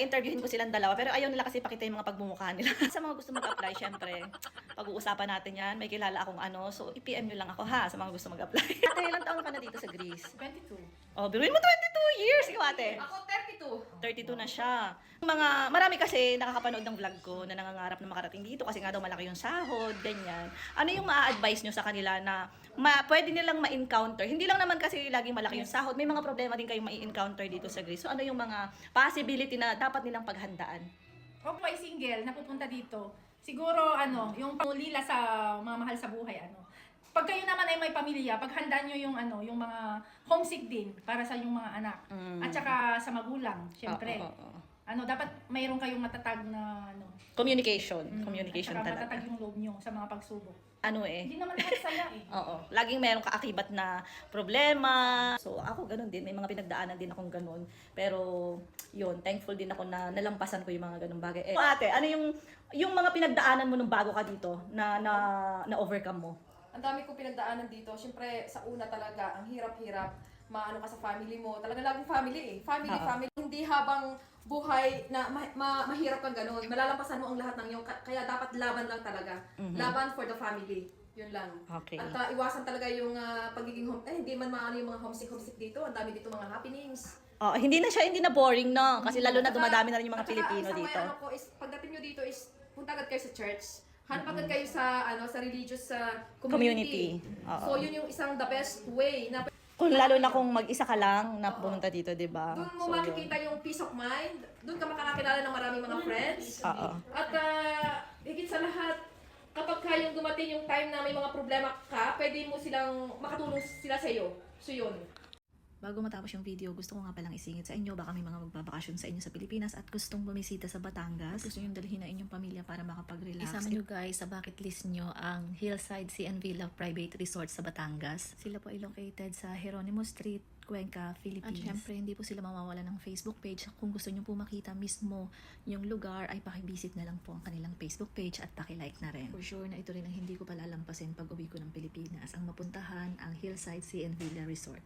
interviewin ko silang dalawa, pero ayaw nila kasi pakita yung mga pagmumukha nila. Sa mga gusto mag-apply, syempre, pag-uusapan natin yan, may kilala akong ano, so i-PM nyo lang ako ha, sa mga gusto mag-apply. Ate, ilang taon ka na dito sa Greece? 22. Oh, biruin mo 22 years, ikaw ate. Ako 32. 32 na siya. Marami kasi nakakapanood ng vlog ko na nangangarap na makarating dito kasi nga daw malaki yung sahod, ganyan. Ano yung ma-advise nyo sa kanila na pwede nilang ma-encounter? Hindi lang naman kasi laging malaki yung sahod, may mga problema din kayong ma-encounter dito sa Greece. So ano yung mga possibility na dapat nilang paghandaan? Kung ay single, napupunta dito, siguro yung pangulila sa mga mahal sa buhay, Pag kayo naman ay may pamilya, paghandaan nyo yung mga homesick din para sa yung mga anak. At saka sa magulang, syempre. Dapat mayroon kayong matatag na Communication. Communication at saka talaga. matatag yung loob nyo sa mga pagsubok. Hindi naman lahat saya eh. Oo. Laging merong kaakibat na problema. So, ako ganun din. May mga pinagdaanan din akong ganun. Pero, yun, thankful din ako na nalampasan ko yung mga ganung bagay. Ate, ano yung mga pinagdaanan mo nung bago ka dito na-overcome mo? Ang dami kong pinagdaanan dito. Siyempre, sa una talaga, ang hirap-hirap. Maano ka sa family mo. Talaga laging family eh. Family. Hindi habang buhay na mahirap kang ganun. Malalampasan mo ang lahat ng yung. Kaya dapat laban lang talaga. Laban for the family. Yun lang. Okay. At iwasan talaga yung pagiging hindi man maano yung mga homesick dito. Ang dami dito mga happenings. Oh, hindi na boring, no? Kasi lalo na dumadami na rin yung mga At saka, Pilipino isang dito. Ano ko is, pagdating nyo dito is, punta agad kayo sa church. Hanap agad kayo sa sa religious community. Oo. So yun yung isang the best way na Kung lalo na kung mag-isa ka lang na pumunta dito, di ba? doon mo makikita yung peace of mind. Doon ka makakakilala ng maraming mga friends. Oo. At higit sa lahat, kapag kayong dumating yung time na may mga problema ka, pwede mo silang makatulong sila sa iyo. So yun. Bago matapos yung video, gusto ko nga palang isingit sa inyo. Baka may mga magbabakasyon sa inyo sa Pilipinas at gustong bumisita sa Batangas. Gusto nyo dalhin na inyong pamilya para makapag-relax. Isama nyo guys sa bucket list nyo ang Hillside Sea and Villa Private Resort sa Batangas. Sila po ay located sa Jeronimo Street, Cuenca, Philippines. At syempre, hindi po sila mawawala ng Facebook page. Kung gusto nyo po makita mismo yung lugar, ay pakivisit na lang po ang kanilang Facebook page at pakilike na rin. For sure na ito rin ang hindi ko palalampasin pag uwi ko ng Pilipinas. Ang mapuntahan, ang Hillside Sea and Villa Resort.